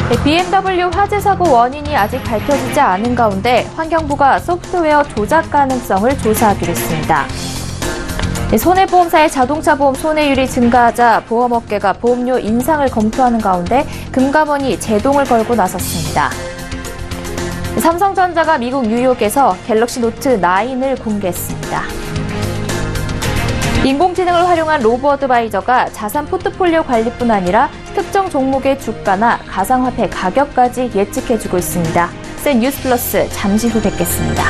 BMW 화재 사고 원인이 아직 밝혀지지 않은 가운데 환경부가 소프트웨어 조작 가능성을 조사하기로 했습니다. 손해보험사의 자동차 보험 손해율이 증가하자 보험업계가 보험료 인상을 검토하는 가운데 금감원이 제동을 걸고 나섰습니다. 삼성전자가 미국 뉴욕에서 갤럭시 노트 9을 공개했습니다. 인공지능을 활용한 로보 어드바이저가 자산 포트폴리오 관리뿐 아니라 특정 종목의 주가나 가상화폐 가격까지 예측해주고 있습니다. 센 뉴스 플러스 잠시 후 뵙겠습니다.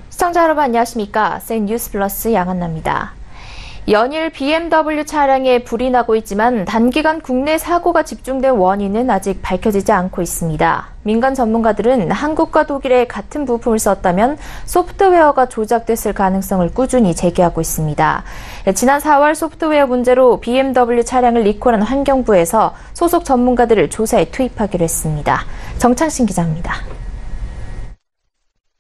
시청자 여러분 안녕하십니까? 센 뉴스 플러스 양한나입니다. 연일 BMW 차량에 불이 나고 있지만 단기간 국내 사고가 집중된 원인은 아직 밝혀지지 않고 있습니다. 민간 전문가들은 한국과 독일에 같은 부품을 썼다면 소프트웨어가 조작됐을 가능성을 꾸준히 제기하고 있습니다. 지난 4월 소프트웨어 문제로 BMW 차량을 리콜한 환경부에서 소속 전문가들을 조사에 투입하기로 했습니다. 정창신 기자입니다.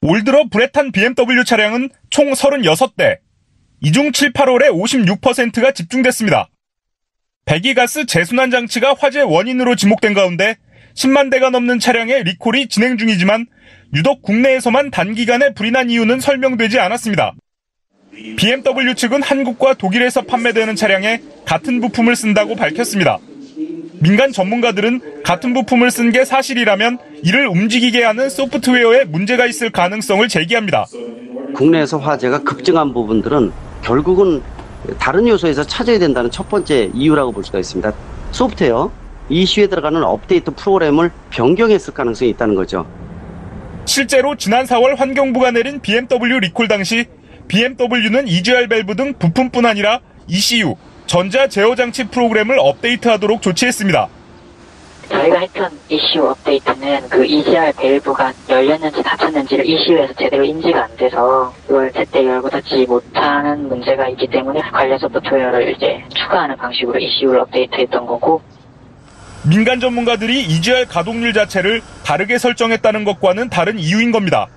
올 들어 불에 탄 BMW 차량은 총 36대, 이 중 7, 8월에 56%가 집중됐습니다. 배기가스 재순환 장치가 화재 원인으로 지목된 가운데 10만 대가 넘는 차량의 리콜이 진행 중이지만 유독 국내에서만 단기간에 불이 난 이유는 설명되지 않았습니다. BMW 측은 한국과 독일에서 판매되는 차량에 같은 부품을 쓴다고 밝혔습니다. 민간 전문가들은 같은 부품을 쓴 게 사실이라면 이를 움직이게 하는 소프트웨어에 문제가 있을 가능성을 제기합니다. 국내에서 화재가 급증한 부분들은 결국은 다른 요소에서 찾아야 된다는 첫 번째 이유라고 볼 수가 있습니다. 소프트웨어, 이슈에 들어가는 업데이트 프로그램을 변경했을 가능성이 있다는 거죠. 실제로 지난 4월 환경부가 내린 BMW 리콜 당시 BMW는 EGR 밸브 등 부품뿐 아니라 ECU, 전자 제어 장치 프로그램을 업데이트하도록 조치했습니다. 저희가 했던 ECU 업데이트는 그 EGR 밸브가 열렸는지 닫혔는지를 ECU에서 제대로 인지가 안 돼서 그걸 제때 열고 닫지 못하는 문제가 있기 때문에 관련 소프트웨어를 이제 추가하는 방식으로 ECU를 업데이트했던 거고. 민간 전문가들이 EGR 가동률 자체를 다르게 설정했다는 것과는 다른 이유인 겁니다.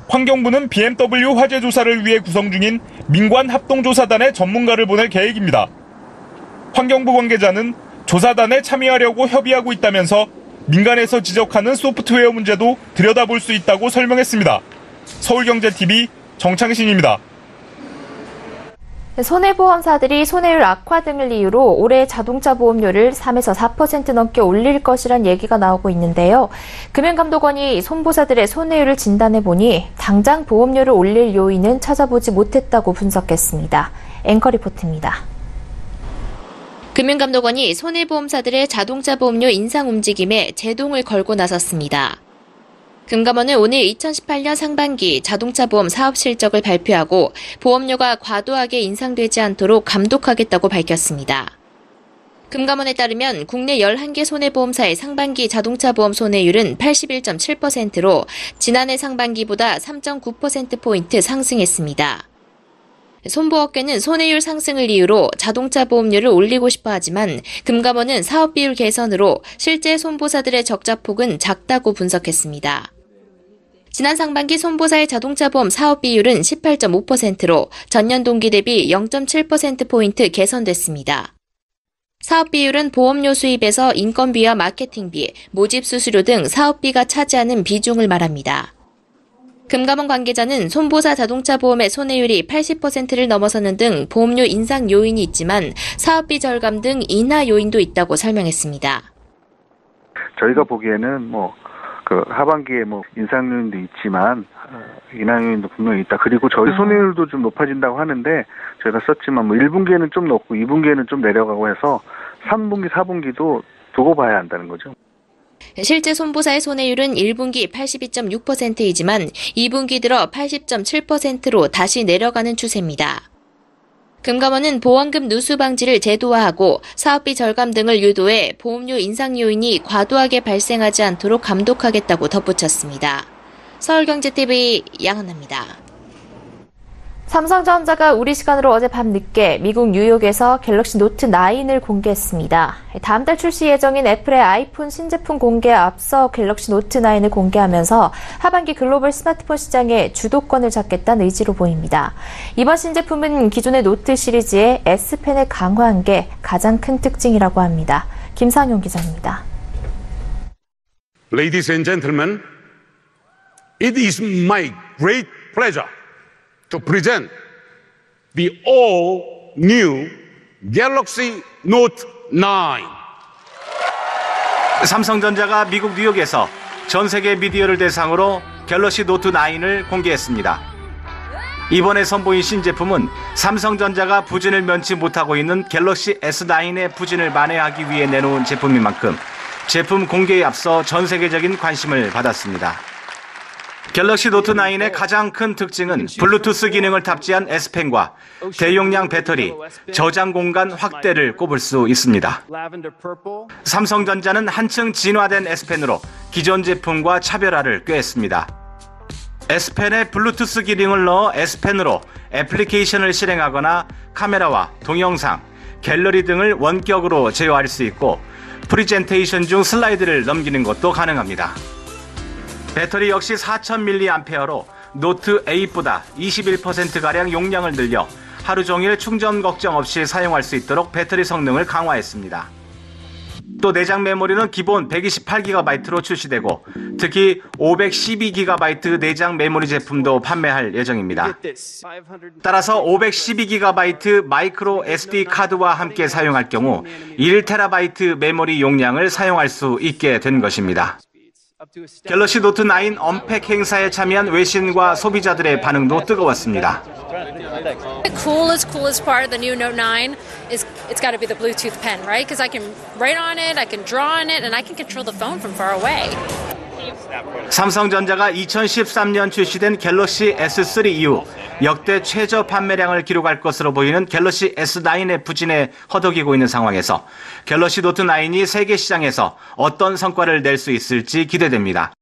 환경부는 BMW 화재 조사를 위해 구성 중인 민관 합동조사단의 전문가를 보낼 계획입니다. 환경부 관계자는 조사단에 참여하려고 협의하고 있다면서 민간에서 지적하는 소프트웨어 문제도 들여다볼 수 있다고 설명했습니다. 서울경제TV 정창신입니다. 손해보험사들이 손해율 악화 등을 이유로 올해 자동차 보험료를 3에서 4% 넘게 올릴 것이란 얘기가 나오고 있는데요. 금융감독원이 손보사들의 손해율을 진단해보니 당장 보험료를 올릴 요인은 찾아보지 못했다고 분석했습니다. 앵커 리포트입니다. 금융감독원이 손해보험사들의 자동차 보험료 인상 움직임에 제동을 걸고 나섰습니다. 금감원은 오늘 2018년 상반기 자동차 보험 사업 실적을 발표하고 보험료가 과도하게 인상되지 않도록 감독하겠다고 밝혔습니다. 금감원에 따르면 국내 11개 손해보험사의 상반기 자동차 보험 손해율은 81.7%로 지난해 상반기보다 3.9%포인트 상승했습니다. 손보업계는 손해율 상승을 이유로 자동차 보험료를 올리고 싶어 하지만 금감원은 사업 비율 개선으로 실제 손보사들의 적자폭은 작다고 분석했습니다. 지난 상반기 손보사의 자동차 보험 사업 비율은 18.5%로 전년 동기 대비 0.7%포인트 개선됐습니다. 사업 비율은 보험료 수입에서 인건비와 마케팅비, 모집 수수료 등 사업비가 차지하는 비중을 말합니다. 금감원 관계자는 손보사 자동차 보험의 손해율이 80%를 넘어서는 등 보험료 인상 요인이 있지만 사업비 절감 등 인하 요인도 있다고 설명했습니다. 저희가 보기에는 하반기에 인상 요인도 있지만 인하 요인도 분명히 있다. 그리고 저희 손해율도 좀 높아진다고 하는데 저희가 썼지만 1분기에는 좀 높고 2분기에는 좀 내려가고 해서 3분기, 4분기도 두고 봐야 한다는 거죠. 실제 손보사의 손해율은 1분기 82.6%이지만 2분기 들어 80.7%로 다시 내려가는 추세입니다. 금감원은 보험금 누수 방지를 제도화하고 사업비 절감 등을 유도해 보험료 인상 요인이 과도하게 발생하지 않도록 감독하겠다고 덧붙였습니다. 서울경제TV 양은하입니다. 삼성전자가 우리 시간으로 어제 밤늦게 미국 뉴욕에서 갤럭시 노트 9을 공개했습니다. 다음 달 출시 예정인 애플의 아이폰 신제품 공개에 앞서 갤럭시 노트 9을 공개하면서 하반기 글로벌 스마트폰 시장의 주도권을 잡겠다는 의지로 보입니다. 이번 신제품은 기존의 노트 시리즈의 S펜을 강화한 게 가장 큰 특징이라고 합니다. 김상용 기자입니다. Ladies and gentlemen, it is my great pleasure to present the all-new Galaxy Note 9. 삼성전자가 미국 뉴욕에서 전 세계 미디어를 대상으로 갤럭시 노트 9을 공개했습니다. 이번에 선보인 신제품은 삼성전자가 부진을 면치 못하고 있는 갤럭시 S9의 부진을 만회하기 위해 내놓은 제품인 만큼 제품 공개에 앞서 전 세계적인 관심을 받았습니다. 갤럭시 노트 9의 가장 큰 특징은 블루투스 기능을 탑재한 S펜과 대용량 배터리, 저장 공간 확대를 꼽을 수 있습니다. 삼성전자는 한층 진화된 S펜으로 기존 제품과 차별화를 꾀했습니다. S펜에 블루투스 기능을 넣어 S펜으로 애플리케이션을 실행하거나 카메라와 동영상, 갤러리 등을 원격으로 제어할 수 있고 프리젠테이션 중 슬라이드를 넘기는 것도 가능합니다. 배터리 역시 4000mAh로 노트 8보다 21%가량 용량을 늘려 하루 종일 충전 걱정 없이 사용할 수 있도록 배터리 성능을 강화했습니다. 또 내장 메모리는 기본 128GB로 출시되고 특히 512GB 내장 메모리 제품도 판매할 예정입니다. 따라서 512GB 마이크로 SD 카드와 함께 사용할 경우 1TB 메모리 용량을 사용할 수 있게 된 것입니다. 갤럭시 노트 9 언팩 행사에 참여한 외신과 소비자들의 반응도 뜨거웠습니다. The coolest part of the new Note 9 is it's got to be the Bluetooth pen, right? Because I can write on it, I can draw on it, and I can control the phone from far away. 삼성전자가 2013년 출시된 갤럭시 S3 이후 역대 최저 판매량을 기록할 것으로 보이는 갤럭시 S9의 부진에 허덕이고 있는 상황에서 갤럭시 노트 9이 세계 시장에서 어떤 성과를 낼 수 있을지 기대됩니다.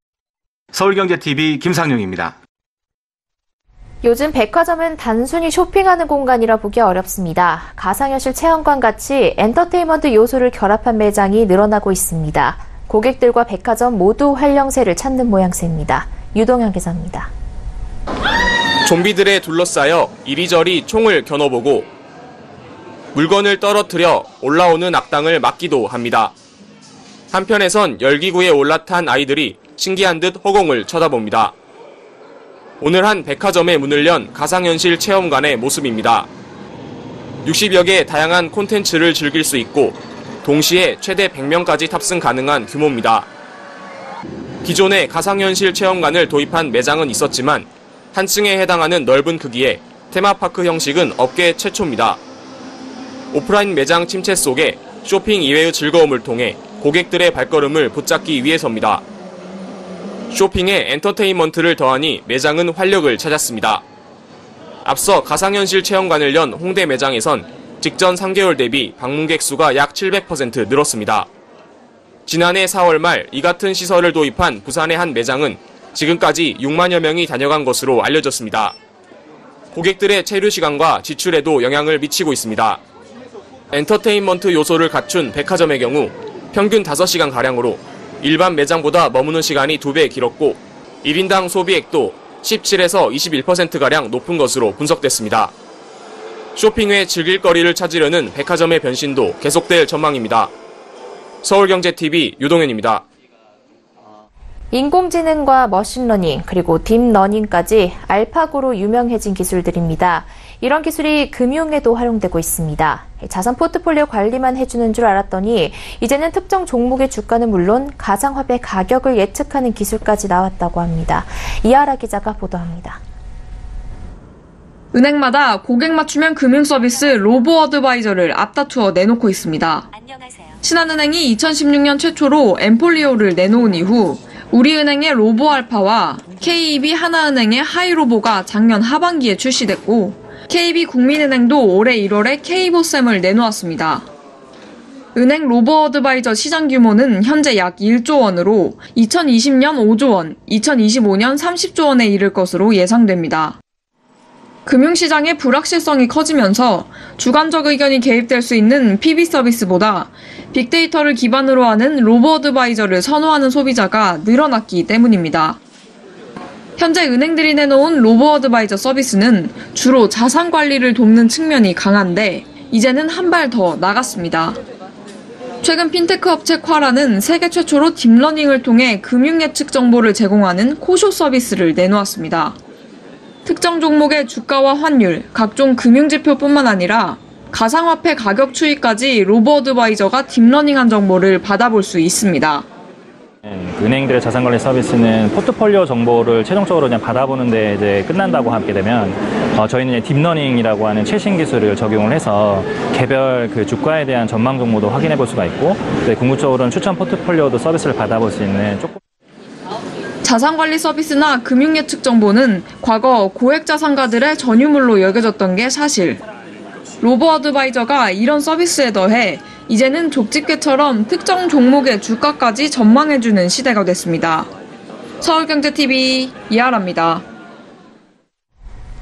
서울경제TV 김상용입니다. 요즘 백화점은 단순히 쇼핑하는 공간이라 보기 어렵습니다. 가상현실 체험관 같이 엔터테인먼트 요소를 결합한 매장이 늘어나고 있습니다. 고객들과 백화점 모두 활력세를 찾는 모양새입니다. 유동현 기자입니다. 좀비들에 둘러싸여 이리저리 총을 겨눠보고 물건을 떨어뜨려 올라오는 악당을 막기도 합니다. 한편에선 열기구에 올라탄 아이들이 신기한 듯 허공을 쳐다봅니다. 오늘 한 백화점의 문을 연 가상현실 체험관의 모습입니다. 60여 개의 다양한 콘텐츠를 즐길 수 있고 동시에 최대 100명까지 탑승 가능한 규모입니다. 기존에 가상현실 체험관을 도입한 매장은 있었지만 한 층에 해당하는 넓은 크기의 테마파크 형식은 업계 최초입니다. 오프라인 매장 침체 속에 쇼핑 이외의 즐거움을 통해 고객들의 발걸음을 붙잡기 위해서입니다. 쇼핑에 엔터테인먼트를 더하니 매장은 활력을 찾았습니다. 앞서 가상현실 체험관을 연 홍대 매장에선 직전 3개월 대비 방문객 수가 약 700% 늘었습니다. 지난해 4월 말 이 같은 시설을 도입한 부산의 한 매장은 지금까지 6만여 명이 다녀간 것으로 알려졌습니다. 고객들의 체류 시간과 지출에도 영향을 미치고 있습니다. 엔터테인먼트 요소를 갖춘 백화점의 경우 평균 5시간가량으로 일반 매장보다 머무는 시간이 2배 길었고 1인당 소비액도 17에서 21%가량 높은 것으로 분석됐습니다. 쇼핑 외 즐길 거리를 찾으려는 백화점의 변신도 계속될 전망입니다. 서울경제TV 유동현입니다. 인공지능과 머신러닝 그리고 딥러닝까지 알파고로 유명해진 기술들입니다. 이런 기술이 금융에도 활용되고 있습니다. 자산 포트폴리오 관리만 해주는 줄 알았더니 이제는 특정 종목의 주가는 물론 가상화폐 가격을 예측하는 기술까지 나왔다고 합니다. 이하라 기자가 보도합니다. 은행마다 고객 맞춤형 금융 서비스 로보 어드바이저를 앞다투어 내놓고 있습니다. 안녕하세요. 신한은행이 2016년 최초로 엠폴리오를 내놓은 이후 우리은행의 로보알파와 KB 하나은행의 하이로보가 작년 하반기에 출시됐고 KB국민은행도 올해 1월에 K보셈을 내놓았습니다. 은행 로보어드바이저 시장 규모는 현재 약 1조 원으로 2020년 5조 원, 2025년 30조 원에 이를 것으로 예상됩니다. 금융시장의 불확실성이 커지면서 주관적 의견이 개입될 수 있는 PB 서비스보다 빅데이터를 기반으로 하는 로보어드바이저를 선호하는 소비자가 늘어났기 때문입니다. 현재 은행들이 내놓은 로보어드바이저 서비스는 주로 자산 관리를 돕는 측면이 강한데 이제는 한 발 더 나갔습니다. 최근 핀테크 업체 콰라는 세계 최초로 딥러닝을 통해 금융 예측 정보를 제공하는 코쇼 서비스를 내놓았습니다. 특정 종목의 주가와 환율, 각종 금융지표뿐만 아니라 가상화폐 가격 추이까지 로보어드바이저가 딥러닝한 정보를 받아볼 수 있습니다. 은행들의 자산관리 서비스는 포트폴리오 정보를 최종적으로 그냥 받아보는데 이제 끝난다고 하게 되면 저희는 이제 딥러닝이라고 하는 최신 기술을 적용을 해서 개별 그 주가에 대한 전망 정보도 확인해 볼 수가 있고 궁극적으로는 추천 포트폴리오도 서비스를 받아볼 수 있는 조금 자산관리 서비스나 금융예측 정보는 과거 고액 자산가들의 전유물로 여겨졌던 게 사실. 로보어드바이저가 이런 서비스에 더해 이제는 족집게처럼 특정 종목의 주가까지 전망해주는 시대가 됐습니다. 서울경제TV 이하라입니다.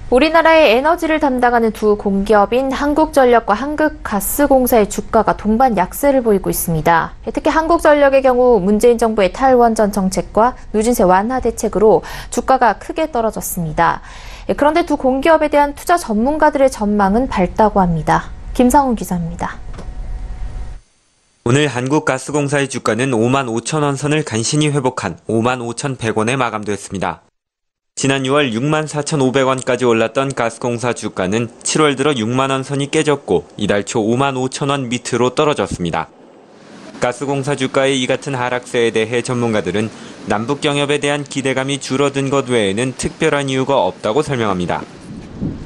우리나라의 에너지를 담당하는 두 공기업인 한국전력과 한국가스공사의 주가가 동반 약세를 보이고 있습니다. 특히 한국전력의 경우 문재인 정부의 탈원전 정책과 누진세 완화 대책으로 주가가 크게 떨어졌습니다. 그런데 두 공기업에 대한 투자 전문가들의 전망은 밝다고 합니다. 김상훈 기자입니다. 오늘 한국가스공사의 주가는 5만 5천 원 선을 간신히 회복한 5만 5,100원에 마감됐습니다. 지난 6월 6만 4,500원까지 올랐던 가스공사 주가는 7월 들어 6만 원 선이 깨졌고 이달 초 5만 5천 원 밑으로 떨어졌습니다. 가스공사 주가의 이 같은 하락세에 대해 전문가들은 남북 경협에 대한 기대감이 줄어든 것 외에는 특별한 이유가 없다고 설명합니다.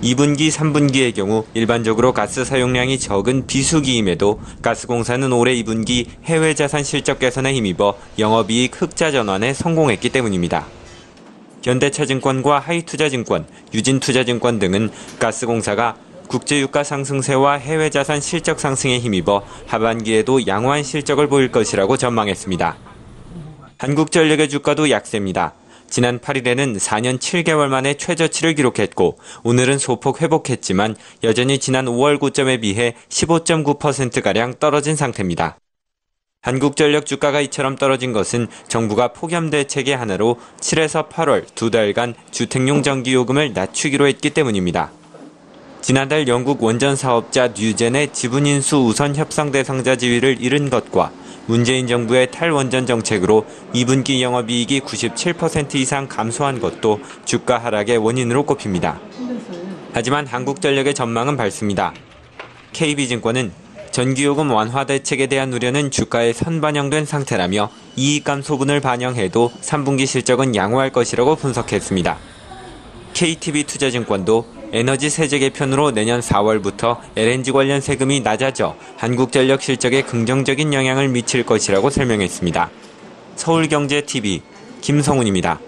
2분기, 3분기의 경우 일반적으로 가스 사용량이 적은 비수기임에도 가스공사는 올해 2분기 해외 자산 실적 개선에 힘입어 영업이익 흑자 전환에 성공했기 때문입니다. 현대차증권과 하이투자증권, 유진투자증권 등은 가스공사가 국제유가 상승세와 해외 자산 실적 상승에 힘입어 하반기에도 양호한 실적을 보일 것이라고 전망했습니다. 한국전력의 주가도 약세입니다. 지난 8일에는 4년 7개월 만에 최저치를 기록했고 오늘은 소폭 회복했지만 여전히 지난 5월 고점에 비해 15.9%가량 떨어진 상태입니다. 한국전력 주가가 이처럼 떨어진 것은 정부가 폭염 대책의 하나로 7에서 8월 2달간 주택용 전기요금을 낮추기로 했기 때문입니다. 지난달 영국 원전 사업자 뉴젠의 지분인수 우선 협상 대상자 지위를 잃은 것과 문재인 정부의 탈원전 정책으로 2분기 영업이익이 97% 이상 감소한 것도 주가 하락의 원인으로 꼽힙니다. 하지만 한국전력의 전망은 밝습니다. KB증권은 전기요금 완화 대책에 대한 우려는 주가에 선반영된 상태라며 이익 감소분을 반영해도 3분기 실적은 양호할 것이라고 분석했습니다. KTB투자증권도 에너지 세제 개편으로 내년 4월부터 LNG 관련 세금이 낮아져 한국전력 실적에 긍정적인 영향을 미칠 것이라고 설명했습니다. 서울경제TV 김성훈입니다.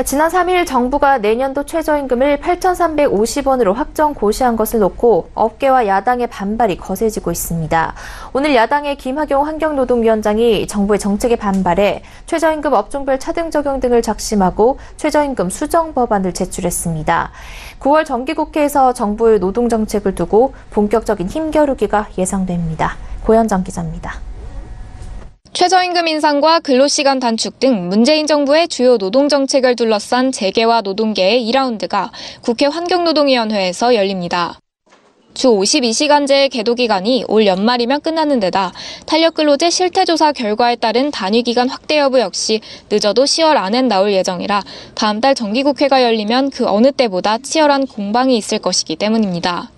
지난 3일 정부가 내년도 최저임금을 8,350원으로 확정 고시한 것을 놓고 업계와 야당의 반발이 거세지고 있습니다. 오늘 야당의 김학용 환경노동위원장이 정부의 정책에 반발해 최저임금 업종별 차등 적용 등을 작심하고 최저임금 수정 법안을 제출했습니다. 9월 정기국회에서 정부의 노동정책을 두고 본격적인 힘겨루기가 예상됩니다. 고현정 기자입니다. 최저임금 인상과 근로시간 단축 등 문재인 정부의 주요 노동정책을 둘러싼 재계와 노동계의 2라운드가 국회 환경노동위원회에서 열립니다. 주 52시간제의 계도기간이 올 연말이면 끝나는 데다 탄력근로제 실태조사 결과에 따른 단위기간 확대 여부 역시 늦어도 10월 안엔 나올 예정이라 다음 달 정기국회가 열리면 그 어느 때보다 치열한 공방이 있을 것이기 때문입니다.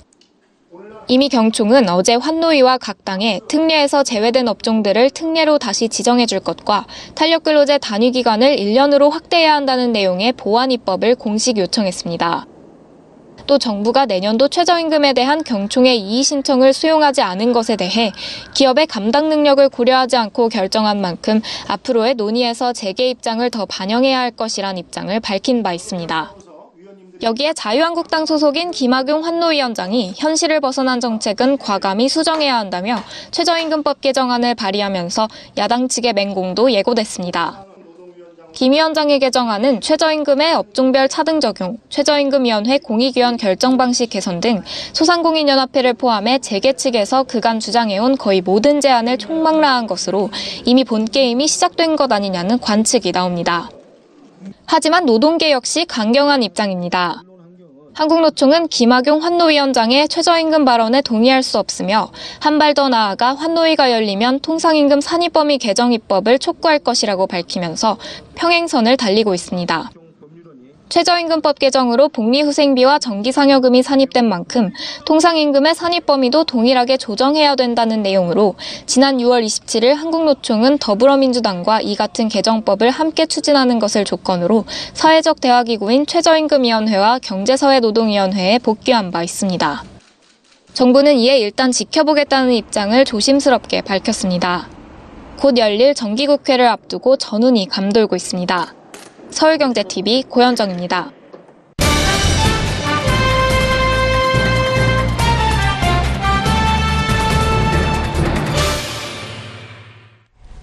이미 경총은 어제 환노위와 각 당에 특례에서 제외된 업종들을 특례로 다시 지정해 줄 것과 탄력근로제 단위 기간을 1년으로 확대해야 한다는 내용의 보완 입법을 공식 요청했습니다. 또 정부가 내년도 최저임금에 대한 경총의 이의 신청을 수용하지 않은 것에 대해 기업의 감당 능력을 고려하지 않고 결정한 만큼 앞으로의 논의에서 재계 입장을 더 반영해야 할 것이란 입장을 밝힌 바 있습니다. 여기에 자유한국당 소속인 김학용 환노위원장이 현실을 벗어난 정책은 과감히 수정해야 한다며 최저임금법 개정안을 발의하면서 야당 측의 맹공도 예고됐습니다. 김 위원장의 개정안은 최저임금의 업종별 차등 적용, 최저임금위원회 공익위원 결정 방식 개선 등 소상공인연합회를 포함해 재계 측에서 그간 주장해온 거의 모든 제안을 총망라한 것으로 이미 본 게임이 시작된 것 아니냐는 관측이 나옵니다. 하지만 노동계 역시 강경한 입장입니다. 한국노총은 김학용 환노위원장의 최저임금 발언에 동의할 수 없으며 한 발 더 나아가 환노위가 열리면 통상임금 산입범위 개정 입법을 촉구할 것이라고 밝히면서 평행선을 달리고 있습니다. 최저임금법 개정으로 복리후생비와 정기상여금이 산입된 만큼 통상임금의 산입 범위도 동일하게 조정해야 된다는 내용으로 지난 6월 27일 한국노총은 더불어민주당과 이 같은 개정법을 함께 추진하는 것을 조건으로 사회적 대화기구인 최저임금위원회와 경제사회노동위원회에 복귀한 바 있습니다. 정부는 이에 일단 지켜보겠다는 입장을 조심스럽게 밝혔습니다. 곧 열릴 정기국회를 앞두고 전운이 감돌고 있습니다. 서울경제TV 고현정입니다.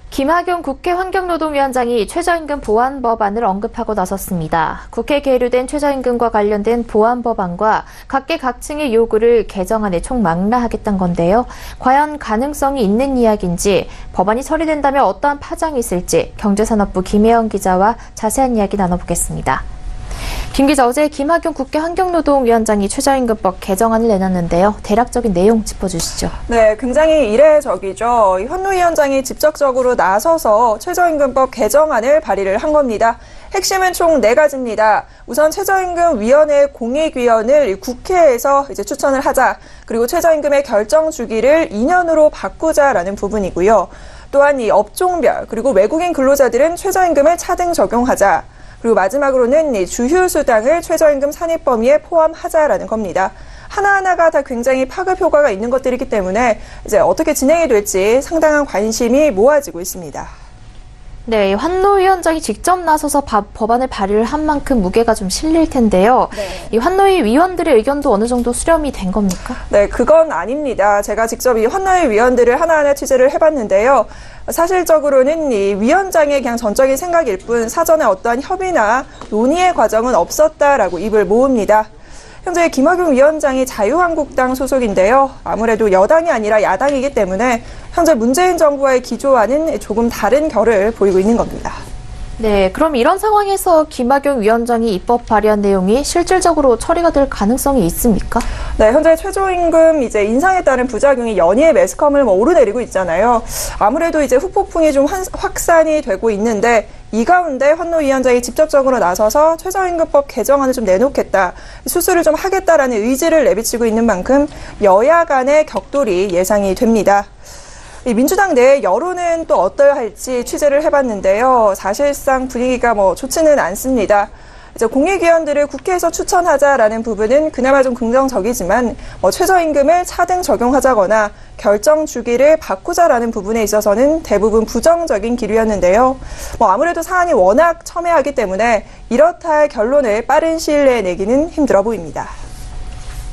김학용 국회 환경노동위원장이 최저임금 보완 법안을 언급하고 나섰습니다. 국회에 계류된 최저임금과 관련된 보완 법안과 각계각층의 요구를 개정안에 총망라하겠다는 건데요. 과연 가능성이 있는 이야기인지, 법안이 처리된다면 어떠한 파장이 있을지 경제산업부 김혜영 기자와 자세한 이야기 나눠보겠습니다. 김 기자, 어제 김학용 국회 환경노동위원장이 최저임금법 개정안을 내놨는데요. 대략적인 내용 짚어주시죠. 네, 굉장히 이례적이죠. 환노위원장이 직접적으로 나서서 최저임금법 개정안을 발의를 한 겁니다. 핵심은 총 4가지입니다. 우선 최저임금위원회 공익위원을 국회에서 이제 추천을 하자. 그리고 최저임금의 결정 주기를 2년으로 바꾸자라는 부분이고요. 또한 이 업종별 그리고 외국인 근로자들은 최저임금을 차등 적용하자. 그리고 마지막으로는 주휴수당을 최저임금 산입 범위에 포함하자라는 겁니다. 하나하나가 다 굉장히 파급 효과가 있는 것들이기 때문에 이제 어떻게 진행이 될지 상당한 관심이 모아지고 있습니다. 네, 환노위원장이 직접 나서서 법안을 발의를 한 만큼 무게가 좀 실릴 텐데요. 네. 이 환노위 위원들의 의견도 어느 정도 수렴이 된 겁니까? 네, 그건 아닙니다. 제가 직접 이 환노위 위원들을 하나하나 취재를 해봤는데요. 사실적으로는 이 위원장의 그냥 전적인 생각일 뿐 사전에 어떠한 협의나 논의의 과정은 없었다라고 입을 모읍니다. 현재 김학용 위원장이 자유한국당 소속인데요. 아무래도 여당이 아니라 야당이기 때문에 현재 문재인 정부와의 기조와는 조금 다른 결을 보이고 있는 겁니다. 네, 그럼 이런 상황에서 김학용 위원장이 입법 발의한 내용이 실질적으로 처리가 될 가능성이 있습니까? 네, 현재 최저임금 이제 인상에 따른 부작용이 연이에 매스컴을 오르내리고 있잖아요. 아무래도 이제 후폭풍이 좀 확산이 되고 있는데 이 가운데 환노위원장이 직접적으로 나서서 최저임금법 개정안을 좀 내놓겠다, 수술을 좀 하겠다라는 의지를 내비치고 있는 만큼 여야 간의 격돌이 예상이 됩니다. 민주당 내 여론은 또 어떠할지 취재를 해봤는데요. 사실상 분위기가 좋지는 않습니다. 이제 공익위원들을 국회에서 추천하자라는 부분은 그나마 좀 긍정적이지만 최저임금을 차등 적용하자거나 결정 주기를 바꾸자라는 부분에 있어서는 대부분 부정적인 기류였는데요. 아무래도 사안이 워낙 첨예하기 때문에 이렇다 할 결론을 빠른 시일 내에 내기는 힘들어 보입니다.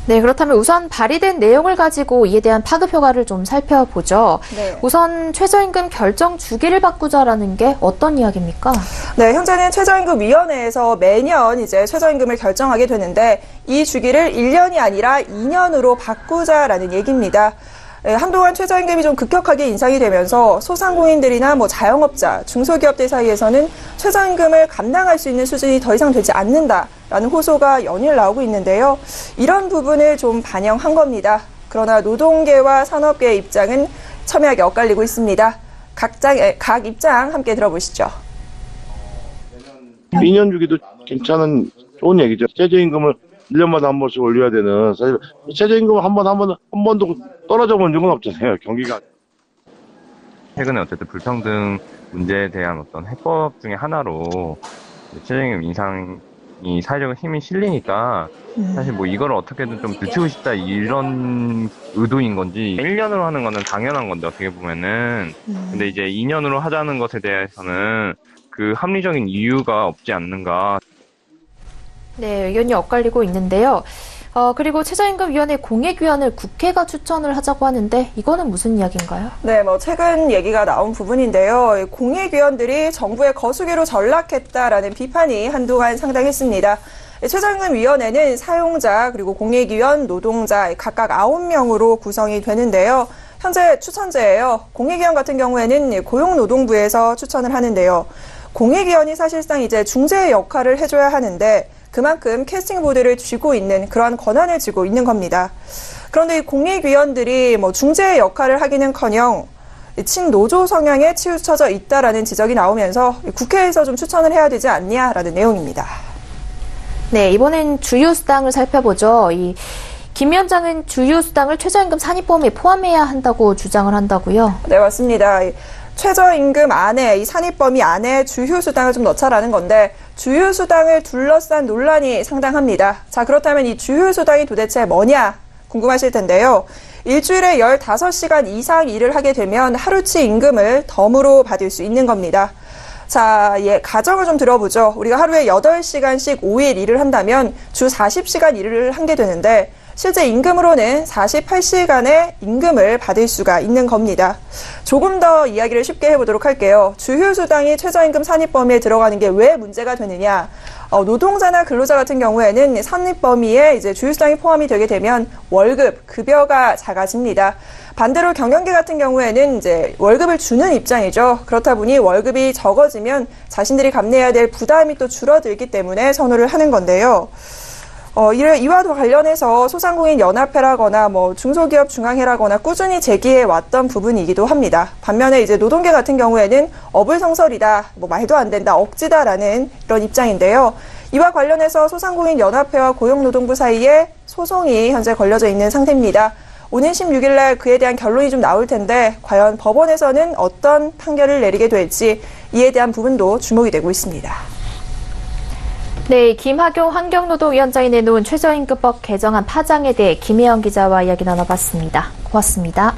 네, 그렇다면 우선 발의된 내용을 가지고 이에 대한 파급 효과를 좀 살펴보죠. 네. 우선 최저임금 결정 주기를 바꾸자라는 게 어떤 이야기입니까? 네, 현재는 최저임금위원회에서 매년 이제 최저임금을 결정하게 되는데 이 주기를 1년이 아니라 2년으로 바꾸자라는 얘기입니다. 한동안 최저임금이 좀 급격하게 인상이 되면서 소상공인들이나 자영업자, 중소기업들 사이에서는 최저임금을 감당할 수 있는 수준이 더 이상 되지 않는다라는 호소가 연일 나오고 있는데요. 이런 부분을 좀 반영한 겁니다. 그러나 노동계와 산업계의 입장은 첨예하게 엇갈리고 있습니다. 각 입장 함께 들어보시죠. 2년 주기도 괜찮은 좋은 얘기죠. 최저임금을 1년마다 한 번씩 올려야 되는, 사실 최저임금을 한 번도 떨어져 본 적은 없잖아요, 경기가. 최근에 어쨌든 불평등 문제에 대한 어떤 해법 중에 하나로 최저임금 인상이 이 사회적인 힘이 실리니까 사실 뭐 이걸 어떻게든 좀 늦추고 싶다 이런 의도인 건지 1년으로 하는 거는 당연한 건데 어떻게 보면은 근데 이제 2년으로 하자는 것에 대해서는 그 합리적인 이유가 없지 않는가. 네, 의견이 엇갈리고 있는데요. 그리고 최저임금위원회 공익위원을 국회가 추천을 하자고 하는데 이거는 무슨 이야기인가요? 네, 최근 얘기가 나온 부분인데요. 공익위원들이 정부의 거수기로 전락했다라는 비판이 한동안 상당했습니다. 최저임금위원회는 사용자 그리고 공익위원, 노동자 각각 9명으로 구성이 되는데요. 현재 추천제예요. 공익위원 같은 경우에는 고용노동부에서 추천을 하는데요. 공익위원이 사실상 이제 중재 역할을 해줘야 하는데 그만큼 캐스팅 보드를 쥐고 있는 그러한 권한을 쥐고 있는 겁니다. 그런데 이 공익위원들이 중재 역할을 하기는커녕 친노조 성향에 치우쳐져 있다라는 지적이 나오면서 국회에서 좀 추천을 해야 되지 않냐라는 내용입니다. 네, 이번엔 주휴수당을 살펴보죠. 김 위원장은 주휴수당을 최저임금 산입범위에 포함해야 한다고 주장을 한다고요? 네, 맞습니다. 최저임금 안에 이 산입범위 안에 주휴수당을 좀 넣자라는 건데 주휴수당을 둘러싼 논란이 상당합니다. 자, 그렇다면 이 주휴수당이 도대체 뭐냐 궁금하실 텐데요. 일주일에 15시간 이상 일을 하게 되면 하루치 임금을 덤으로 받을 수 있는 겁니다. 자, 가정을 좀 들어보죠. 우리가 하루에 8시간씩 5일 일을 한다면 주 40시간 일을 하게 되는데 실제 임금으로는 48시간의 임금을 받을 수가 있는 겁니다. 조금 더 이야기를 쉽게 해보도록 할게요. 주휴수당이 최저임금 산입범위에 들어가는 게 왜 문제가 되느냐? 노동자나 근로자 같은 경우에는 산입범위에 이제 주휴수당이 포함이 되게 되면 월급, 급여가 작아집니다. 반대로 경영계 같은 경우에는 이제 월급을 주는 입장이죠. 그렇다 보니 월급이 적어지면 자신들이 감내해야 될 부담이 또 줄어들기 때문에 선호를 하는 건데요. 이와 관련해서 소상공인연합회라거나 중소기업 중앙회라거나 꾸준히 제기해 왔던 부분이기도 합니다. 반면에 이제 노동계 같은 경우에는 어불성설이다, 말도 안 된다, 억지다라는 이런 입장인데요. 이와 관련해서 소상공인연합회와 고용노동부 사이에 소송이 현재 걸려져 있는 상태입니다. 오는 16일 날 그에 대한 결론이 좀 나올 텐데 과연 법원에서는 어떤 판결을 내리게 될지 이에 대한 부분도 주목이 되고 있습니다. 네, 김학용 환경노동위원장이 내놓은 최저임금법 개정안 파장에 대해 김혜영 기자와 이야기 나눠봤습니다. 고맙습니다.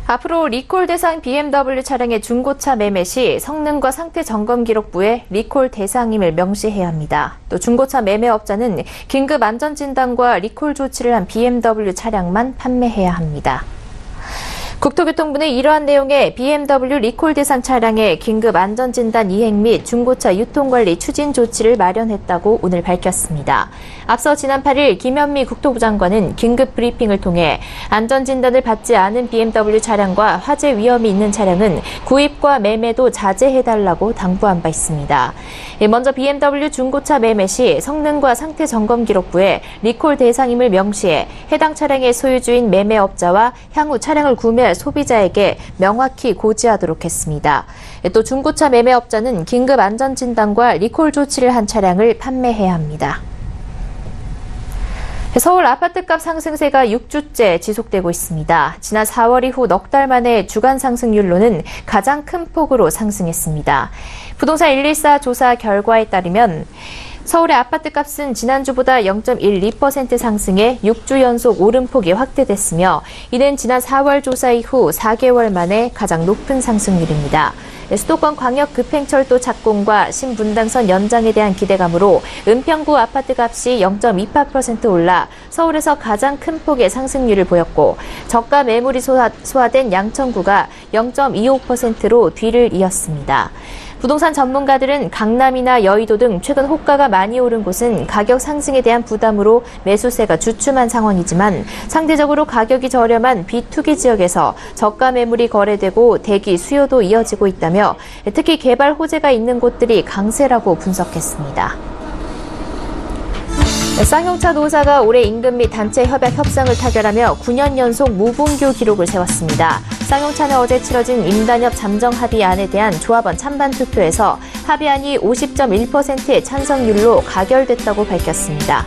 앞으로 리콜 대상 BMW 차량의 중고차 매매 시 성능과 상태 점검 기록부에 리콜 대상임을 명시해야 합니다. 또 중고차 매매업자는 긴급 안전진단과 리콜 조치를 한 BMW 차량만 판매해야 합니다. 국토교통부는 이러한 내용의 BMW 리콜 대상 차량의 긴급 안전진단 이행 및 중고차 유통관리 추진 조치를 마련했다고 오늘 밝혔습니다. 앞서 지난 8일 김현미 국토부 장관은 긴급 브리핑을 통해 안전진단을 받지 않은 BMW 차량과 화재 위험이 있는 차량은 구입과 매매도 자제해달라고 당부한 바 있습니다. 먼저 BMW 중고차 매매 시 성능과 상태 점검 기록부에 리콜 대상임을 명시해 해당 차량의 소유주인 매매업자와 향후 차량을 구매할 소비자에게 명확히 고지하도록 했습니다. 또 중고차 매매업자는 긴급 안전진단과 리콜 조치를 한 차량을 판매해야 합니다. 서울 아파트값 상승세가 6주째 지속되고 있습니다. 지난 4월 이후 넉 달 만에 주간 상승률로는 가장 큰 폭으로 상승했습니다. 부동산 114 조사 결과에 따르면 서울의 아파트값은 지난주보다 0.12% 상승해 6주 연속 오름폭이 확대됐으며 이는 지난 4월 조사 이후 4개월 만에 가장 높은 상승률입니다. 수도권 광역급행철도 착공과 신분당선 연장에 대한 기대감으로 은평구 아파트값이 0.28% 올라 서울에서 가장 큰 폭의 상승률을 보였고 저가 매물이 소화된 양천구가 0.25%로 뒤를 이었습니다. 부동산 전문가들은 강남이나 여의도 등 최근 호가가 많이 오른 곳은 가격 상승에 대한 부담으로 매수세가 주춤한 상황이지만 상대적으로 가격이 저렴한 비투기 지역에서 저가 매물이 거래되고 대기 수요도 이어지고 있다며 특히 개발 호재가 있는 곳들이 강세라고 분석했습니다. 쌍용차 노사가 올해 임금 및 단체 협약 협상을 타결하며 9년 연속 무분교 기록을 세웠습니다. 쌍용차는 어제 치러진 임단협 잠정 합의안에 대한 조합원 찬반 투표에서 합의안이 50.1%의 찬성률로 가결됐다고 밝혔습니다.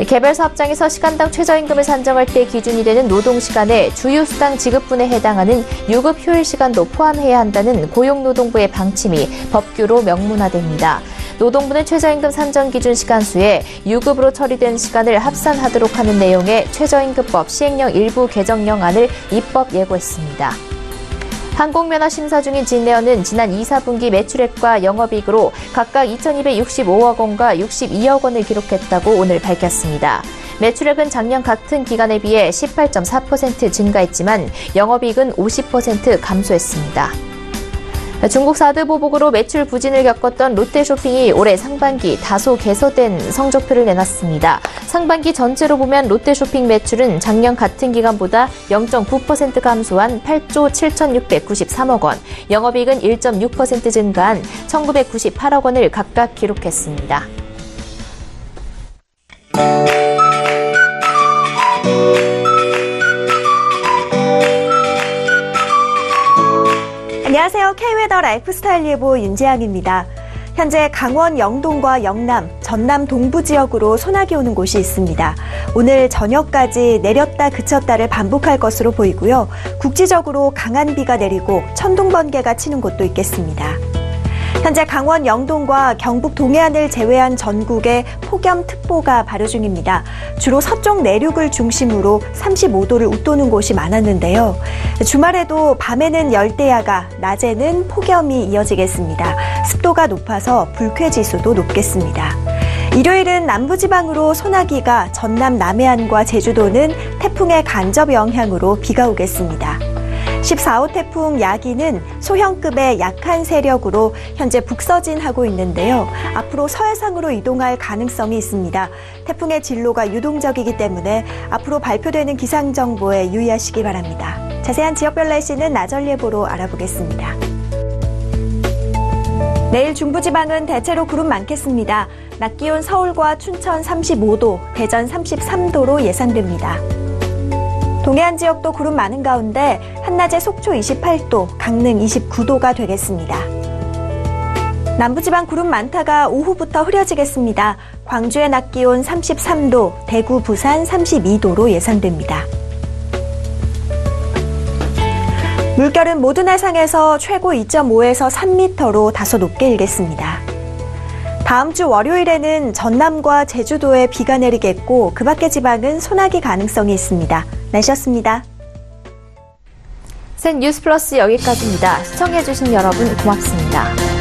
개별 사업장에서 시간당 최저임금을 산정할 때 기준이 되는 노동시간에 주휴수당 지급분에 해당하는 유급 휴일 시간도 포함해야 한다는 고용노동부의 방침이 법규로 명문화됩니다. 노동부는 최저임금 산정 기준 시간수에 유급으로 처리된 시간을 합산하도록 하는 내용의 최저임금법 시행령 일부 개정령안을 입법 예고했습니다. 항공면허 심사 중인 진에어는 지난 2, 4분기 매출액과 영업이익으로 각각 2,265억 원과 62억 원을 기록했다고 오늘 밝혔습니다. 매출액은 작년 같은 기간에 비해 18.4% 증가했지만 영업이익은 50% 감소했습니다. 중국 사드 보복으로 매출 부진을 겪었던 롯데쇼핑이 올해 상반기 다소 개선된 성적표를 내놨습니다. 상반기 전체로 보면 롯데쇼핑 매출은 작년 같은 기간보다 0.9% 감소한 8조 7,693억 원, 영업이익은 1.6% 증가한 1,998억 원을 각각 기록했습니다. 안녕하세요. K웨더 라이프스타일 예보 윤재양입니다. 현재 강원 영동과 영남, 전남 동부 지역으로 소나기 오는 곳이 있습니다. 오늘 저녁까지 내렸다 그쳤다를 반복할 것으로 보이고요. 국지적으로 강한 비가 내리고 천둥 번개가 치는 곳도 있겠습니다. 현재 강원 영동과 경북 동해안을 제외한 전국에 폭염특보가 발효 중입니다. 주로 서쪽 내륙을 중심으로 35도를 웃도는 곳이 많았는데요. 주말에도 밤에는 열대야가, 낮에는 폭염이 이어지겠습니다. 습도가 높아서 불쾌지수도 높겠습니다. 일요일은 남부지방으로 소나기가, 전남 남해안과 제주도는 태풍의 간접 영향으로 비가 오겠습니다. 14호 태풍 야기는 소형급의 약한 세력으로 현재 북서진하고 있는데요. 앞으로 서해상으로 이동할 가능성이 있습니다. 태풍의 진로가 유동적이기 때문에 앞으로 발표되는 기상정보에 유의하시기 바랍니다. 자세한 지역별 날씨는 나절 예보로 알아보겠습니다. 내일 중부지방은 대체로 구름 많겠습니다. 낮 기온 서울과 춘천 35도, 대전 33도로 예상됩니다. 동해안 지역도 구름 많은 가운데 한낮에 속초 28도, 강릉 29도가 되겠습니다. 남부지방 구름 많다가 오후부터 흐려지겠습니다. 광주의 낮 기온 33도, 대구, 부산 32도로 예상됩니다. 물결은 모든 해상에서 최고 2.5에서 3m로 다소 높게 일겠습니다. 다음 주 월요일에는 전남과 제주도에 비가 내리겠고 그 밖의 지방은 소나기 가능성이 있습니다. 날씨였습니다. 생 뉴스 플러스 여기까지입니다. 시청해주신 여러분 고맙습니다.